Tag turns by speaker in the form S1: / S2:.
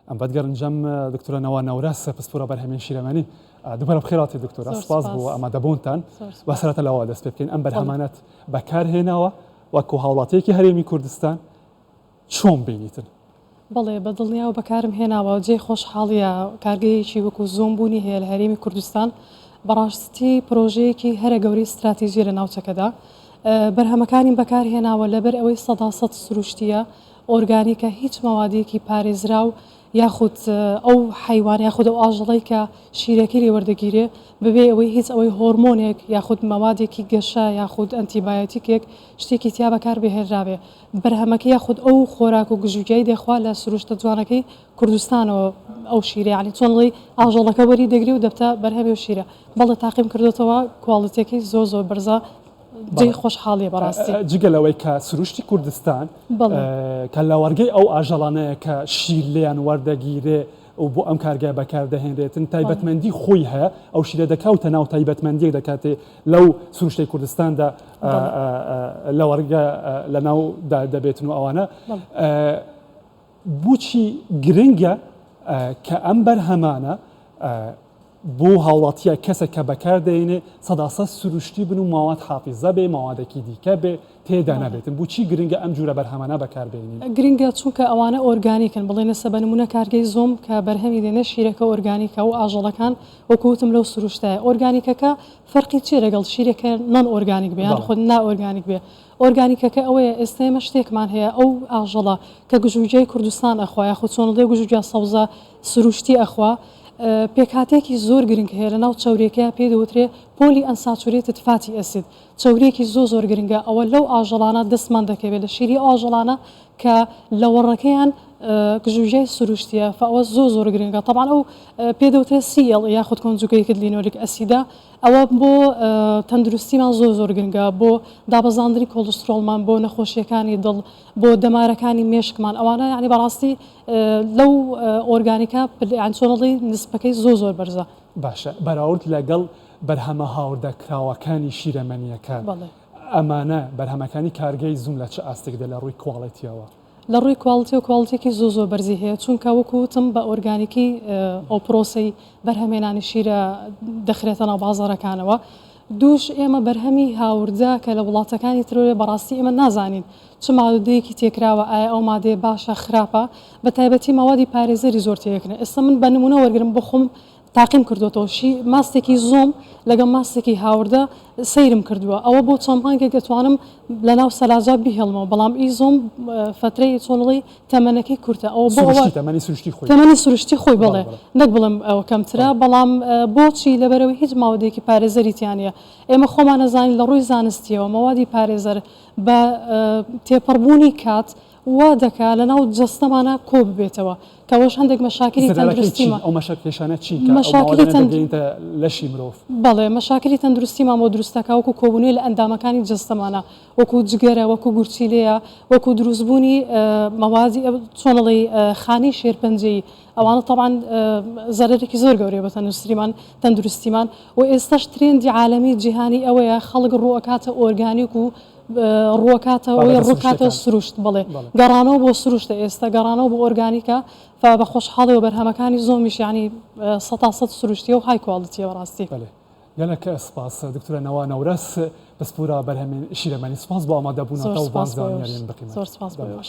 S1: ام بدگرنجم دکتۆرە نەوا نەورەس پسپۆرە بەرهەمێن شیرەمەنی دووبارە بخێراتی دکتۆرە سپاس بۆ ئامادەبوونتان و سەرەتا لەوە دەست پێ بکەین ئەم بەرهەمانەت بەکارهێناوە وەکو هاوڵاتیەکی هەرێمی کوردستان چۆن بینیتن؟
S2: بەڵێ بەدڵنیا و بەکارم هێناوە جێ خۆشحاڵیە کارگەیەکی وەکو زۆم بوونی هەیە لە هەرێمی کوردستان بەڕاستی پرۆژەیەکی هەرە گەورەی استراتیژیە لە ناوچەکەدا بەرهەمەکانی بەکارهێناوە لەبەر ئەوەی 100% سروشتیە ئۆرگانیکە هیچ مەوادێکی پارێزرا و یاخود ئەو حیوان یاخود ئەو ئاژەڵەی کە شیرەکەی لێ وەردەگیرێ ببێ ئەوەی هیچ ئەوەی هۆرمۆنێک یاخود مەوادێکی گەشە یاخود ئەنتیبایۆتیکێک شتێکی تیا بەکار بهێنراوێ بەرهەمەکە یاخود ئەو خۆراک و گژوگیایی دەخوا لە سروشتە جوانەکەی کوردستانەوە ئەو شیرە یعنی چۆنڵی ئاژەڵەکە وەری دەگری و دەبتە بەرهەمێ و شیرە بەڵێ تاقیم کردوتەوە کواڵیتیەکەی زۆر بەرزە جێی خۆشحاڵیە بەڕاستی
S1: جگەلەوەی کە سروشتی کوردستان کە لە وەرگەی ئەو ئاژەڵانەیە کە شیر لێیان وەردەگیرێ و بۆ ئەم کارگای بەکاردەهێنرێتن تایبەتمەندی خۆی هەیە ئەو شیرە دەکەوتە ناو تایبەتمەندیەک دەکاتێ لەو سروشتەی کوردستاندا لە وەرگە لە ناودا دەبێتن و ئەوانە بۆچی گرنگە کە ئەم بەرهەمانە بۆ هاوڵاتیە کەسێک کە بەکاردەهێنێ 100% سروشتی بن و ماواد حافیزە بێ ماوادێکی دیکە بێ تێدا نەبێتن بۆچی گرنگە ئەم جورە بەرهەمانە بەکاربێنین؟
S2: گرنگە چونکە ئەوانە ئۆرگانیکن بڵێنە سە بە نمونە کارگەی زۆم کە بەرهەمی دێنە شیرەکە ئۆرگانیکە و ئاژەڵەکان وەکوتم لەو سروشتایە ئۆرگانیکەکە فەرقی چی لەگەڵ شیرێکە نەن ئۆرگانیک بێ یان خۆ نا ئۆرگانیک بێ ئۆرگانیکەکە ئەوەیە ئێستا ئێمە شتێکمان هەیە ئەو ئاژەڵە کە گژوگیای کوردستان ئەخوا یاخود چۆنڵێ گژوگیا سەوزە سروشتی ئەخوا پێکهاتێکی زۆر گرنگ هەیە لە ناو چاورێکەیە پێ دەوترێ پۆلی ئەنساتورێتت فاتی ئەسید چاورێکی زۆر گرنگە ئەوە لەو ئاژەڵانە دەستمان دەکەوێت لە شیری ئاژەڵانە کە لە وەڕەکەیان گژوژای سروشتیە فەوە زۆر گرنگە طبعا ئەو پێ دەوترێت CL یاخود کۆنجوگەیەکت لینۆریک ئەسیدە ئەوە بۆ تەندروستیمان زۆر گرنگە بۆ دابەزاندنی کۆلسترۆلمان بۆ نەخۆشیەکانی دڵ بۆ دەمارەکانی مێشکمان ئەوانە یعنی بەڕاستی لەو ئۆرگانیکە چۆنڵی نسبەکەی زۆر بەرزە.
S1: باشە بەراورد لەگەڵ بەرهەمە هاوردەکراوەکانی شیرەمەنیەکان ئەمانە بەرهەمەکانی کارگەی زوم لە چه ئاستێکدا لە ڕووی کواڵیتیەوە؟
S2: لە ڕووی کواڵیتی و کواڵیتێکی زۆر بەرزی هەیە چونکە وەکوتم بە ئۆرگانیکی ئەو پرۆسی بەرهەمێنانی شیرە دەخرێتە ناو بازاڕەکانەوە دووش ئێمە بەرهەمی هاوردە کە لە وڵاتەکانی ترۆێ بەڕاستی ئێمە نازانین چ مادەیەکی تێکراوە ئایا ئەو مادەیە باشە خراپە بە تایبەتی ماوادی پارێزەری زۆر تێکردن ئێستا من بە نمونە وەرگرم بخۆم تاقیم کردوەوە ماستێکی زۆم لەگەڵ ماستێکی هاوردە سەیرم کردووە ئەوە بۆ چەند مانگێک دەتوانم لە ناو سەلاجا بیهێڵمەوە بەڵام ئی زۆم فترەی چۆنڵی تەمەنەکەی کورتە ئەوە تەمەنی سروشتی خۆی بڵێ نەک بڵێم ئەوە کەمترە بەڵام بۆچی لەبەرەوەی هیچ ماوەدێکی پارێزەریتیانە ئێمە خۆمان نەزانین لە ڕووی زانستیەوە مەوادی پارێزەر بە تێپەڕبوونی کات وا دەکا لە ناو جەستەمانە کۆ ببێتەوە کەەوەش هەندێک مەشاکری تەندروستیمە
S1: ئەو مەشکێشانە چی لەشی مرۆڤ
S2: بەڵێ مەشاکری تەندروستیمان بۆ دروستەکە وەکو کۆبوونی لە ئەندامەکانی جەستەمانە وەکو جگەرە وەکو گورچیلەیە وەکو دروستبوونی مەوازی چۆنڵی خانی شێرپەنجەی ئەوانە طبعاً زەرێکی زۆر گەورەیە بە تەندروستیمان و ئێستاش ترێندی عالەمی جیهانی ئەوەیە خەڵک ڕووەکاتە ئۆرگانیک و ڕووەکاتەوەی ڕووکاتە سروشت بڵێ گەڕانەوە بۆ سروشتە ئێستا گەڕانەوە بۆ ئۆرگانیکە بە خۆشحاڵەوە بەرهەمەکانی زۆمیش ینی 100% سروشتیە و های کواڵیتیە ڕاستی
S1: گەلەکە سپاس دکتۆرە نەوا نەورەس پسپۆرە بەرهەمێن شیرەمەنی سپاس بۆ ئامادەبوونەوە و بازانیاریان بقیمەت.